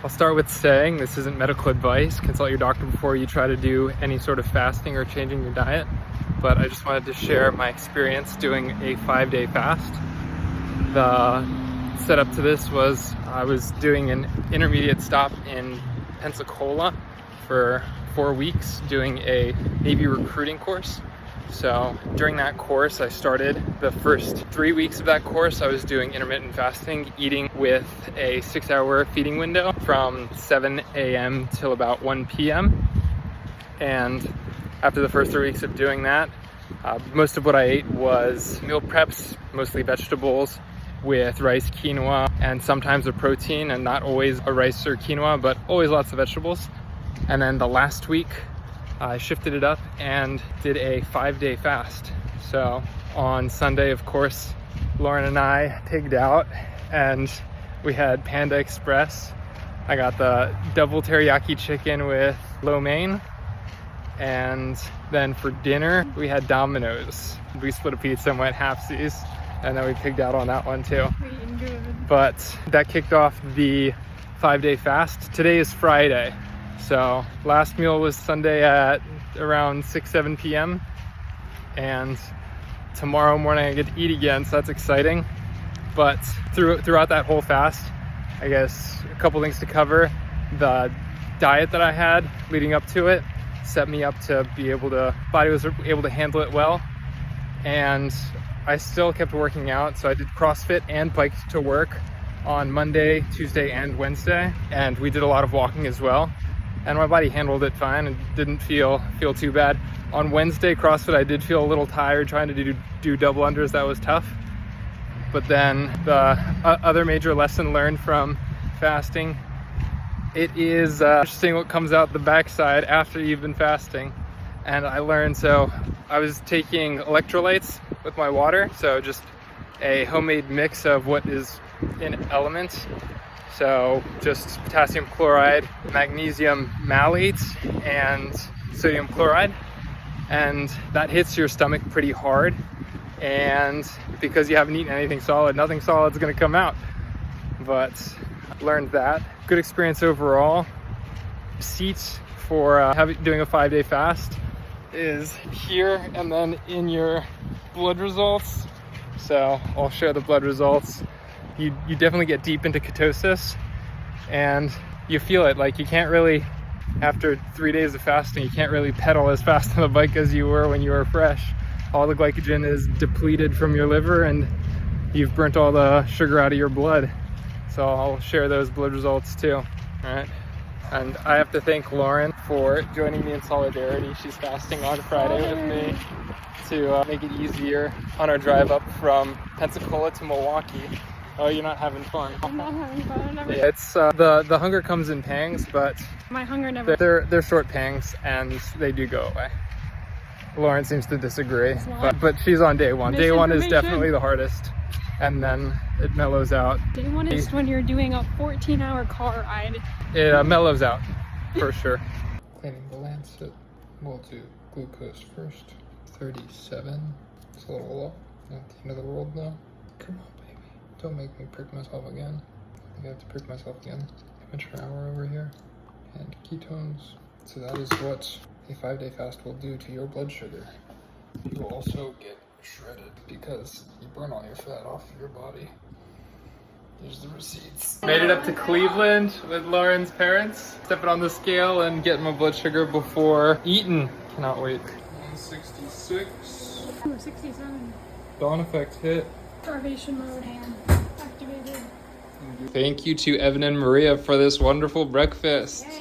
I'll start with saying this isn't medical advice. Consult your doctor before you try to do any sort of fasting or changing your diet. But I just wanted to share my experience doing a 5-day fast. The setup to this was I was doing an intermediate stop in Pensacola for 4 weeks doing a Navy recruiting course. So during that course, I started the first 3 weeks of that course. I was doing intermittent fasting, eating with a 6-hour feeding window from 7 a.m. till about 1 p.m. And after the first 3 weeks of doing that, most of what I ate was meal preps, mostly vegetables with rice, quinoa, and sometimes a protein, and not always a rice or quinoa, but always lots of vegetables. And then the last week, I shifted it up and did a 5-day fast. So on Sunday, of course, Lauren and I pigged out and we had Panda Express. I got the double teriyaki chicken with lo mein. And then for dinner, we had Domino's. We split a pizza and went halfsies. And then we pigged out on that one too. But that kicked off the 5-day fast. Today is Friday. So last meal was Sunday at around 6-7 p.m. and tomorrow morning I get to eat again, so that's exciting. But throughout that whole fast, I guess a couple things to cover. The diet that I had leading up to it set me up to be able to, body was able to handle it well. And I still kept working out, so I did CrossFit and biked to work on Monday, Tuesday, and Wednesday. And we did a lot of walking as well. And my body handled it fine and didn't feel too bad. On Wednesday, CrossFit, I did feel a little tired trying to do double unders. That was tough. But then the other major lesson learned from fasting, it is interesting what comes out the backside after you've been fasting. And I learned, so I was taking electrolytes with my water, so just a homemade mix of what is in elements. So just potassium chloride, magnesium malate, and sodium chloride. And that hits your stomach pretty hard. And because you haven't eaten anything solid, nothing solid is gonna come out. But I learned that. Good experience overall. Seats for doing a 5-day fast is here and then in your blood results. So I'll share the blood results. You definitely get deep into ketosis and you feel it. Like you can't really, after 3 days of fasting, you can't really pedal as fast on the bike as you were when you were fresh. All the glycogen is depleted from your liver and you've burnt all the sugar out of your blood. So I'll share those blood results too. All right. And I have to thank Lauren for joining me in solidarity. She's fasting on Friday with me to make it easier on our drive up from Pensacola to Milwaukee. Oh, you're not having fun. I'm not having fun. Yeah, it's the hunger comes in pangs, but my hunger never. They're short pangs and they do go away. Lauren seems to disagree, but she's on day one. Day one is definitely the hardest, and then it mellows out. Day one is when you're doing a 14-hour car ride. It mellows out for sure. Cleaning the Lancet. We'll do glucose first. 37. It's a little low. Not the end of the world though. Come on, baby. Don't make me prick myself again. I think I have to prick myself again. Amateur hour over here. And ketones. So that is what a 5-day fast will do to your blood sugar. You will also get shredded because you burn all your fat off of your body. There's the receipts. Made it up to Cleveland with Lauren's parents. Stepping on the scale and getting my blood sugar before eating. Cannot wait. 166. 67. Dawn effect hit. Starvation mode hand activated. Thank you to Evan and Maria for this wonderful breakfast. Yay.